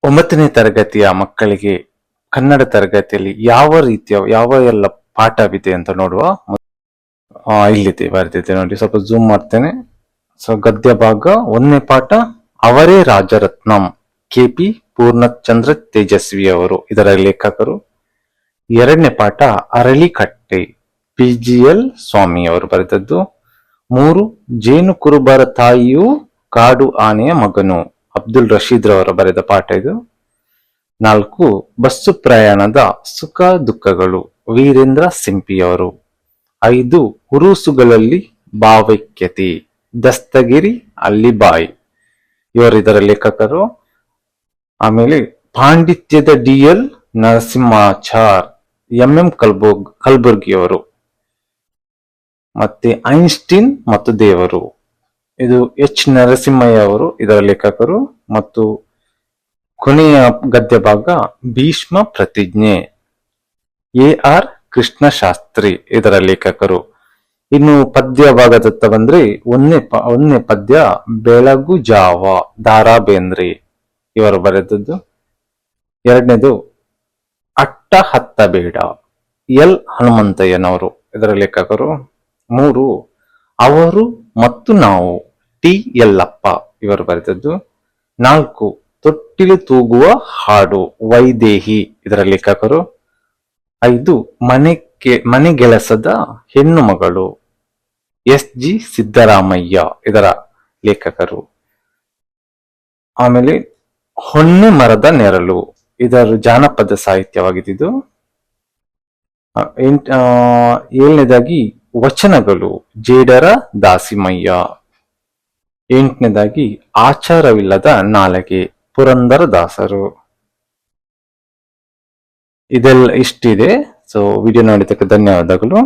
9ನೇ ತರಗತಿಯ ಮಕ್ಕಳಿಗೆ ಕನ್ನಡ ತರಗತಿಯಲ್ಲಿ ಯಾವ ಎಲ್ಲ ಪಾಠವಿದೆ ಅಂತ ನೋಡುವ. ಇಲ್ಲಿದೆ ಬರ್ದಿದೆ ನೋಡಿ, ಸ್ವಲ್ಪ ಜೂಮ್ ಮಾಡ್ತೇನೆ. ಸೊ ಗದ್ಯ ಭಾಗ 1ನೇ ಪಾಠ ಅವರೇ ರಾಜರತ್ನಂ, KP ಪೂರ್ಣಚಂದ್ರ ತೇಜಸ್ವಿ ಅವರು ಇದರ ಲೇಖಕರು. 2ನೇ ಪಾಠ ಅರಳಿಕಟ್ಟೆ, PGL ಸ್ವಾಮಿ ಅವರು ಬರೆದದ್ದು. 3 ಜೇನು ಕುರುಬರ ತಾಯಿಯು ಕಾಡು ಆನೆಯ ಮಗನು, ಅಬ್ದುಲ್ ರಶೀದ್ ರವರ ಬರೆದ ಪಾಠ ಇದು. 4 ಬಸ್ಸು ಪ್ರಯಾಣದ ಸುಖ ದುಃಖಗಳು, ವೀರೇಂದ್ರ ಸಿಂಪಿಯವರು. 5 ಉರುಸುಗಳಲ್ಲಿ ಭಾವೈಕ್ಯತೆ, ದಸ್ತಗಿರಿ ಅಲ್ಲಿಬಾಯಿ ಇವರು ಇದರ ಲೇಖಕರು. ಆಮೇಲೆ ಪಾಂಡಿತ್ಯದ DL ನರಸಿಂಹಾಚಾರ್, MM ಕಲ್ಬುರ್ಗಿಯವರು. ಮತ್ತೆ ಐನ್ಸ್ಟೀನ್ ಮತ್ತು ದೇವರು, ಇದು H ನರಸಿಂಹಯ್ಯ ಅವರು ಇದರ ಲೇಖಕರು. ಮತ್ತು ಕೊನೆಯ ಗದ್ಯ ಭಾಗ ಭೀಷ್ಮ ಪ್ರತಿಜ್ಞೆ, AR ಕೃಷ್ಣಶಾಸ್ತ್ರಿ ಇದರ ಲೇಖಕರು. ಇನ್ನು ಪದ್ಯ ಭಾಗದತ್ತ ಬಂದ್ರೆ ಒಂದನೇ ಪದ್ಯ ಬೆಳಗು ಜಾವ, ದಾರಾ ಬೇಂದ್ರೆ ಇವರು ಬರೆದದ್ದು. 2ನೇದು ಅಟ್ಟ ಹತ್ತ ಬೇಡ, L ಹನುಮಂತಯ್ಯನವರು ಇದರ ಲೇಖಕರು. 3 ಅವರು ಮತ್ತು ನಾವು, T ಯಲ್ಲಪ್ಪ ಇವರು ಬರೆದದ್ದು. 4 ತೊಟ್ಟಿಲು ತೂಗುವ ಹಾಡು, ವೈದೇಹಿ ಇದರ ಲೇಖಕರು. 5 ಮನೆಗೆಲಸದ ಹೆಣ್ಣು ಮಗಳು, SG ಸಿದ್ದರಾಮಯ್ಯ ಇದರ ಲೇಖಕರು. ಆಮೇಲೆ ಹೊನ್ನೆ ಮರದ ನೆರಳು, ಇದರ ಜಾನಪದ ಸಾಹಿತ್ಯವಾಗಿದ್ದು. 7ನೇದಾಗಿ ವಚನಗಳು, ಜೇಡರ ದಾಸಿಮಯ್ಯ. 8ನೇದಾಗಿ ಆಚಾರವಿಲ್ಲದ ನಾಲಗೆ, ಪುರಂದರ ದಾಸರು. ಇದೆಲ್ಲ ಇಷ್ಟಿದೆ. ಸೊ ವಿಡಿಯೋ ನೋಡಿದ್ದಕ್ಕೆ ಧನ್ಯವಾದಗಳು.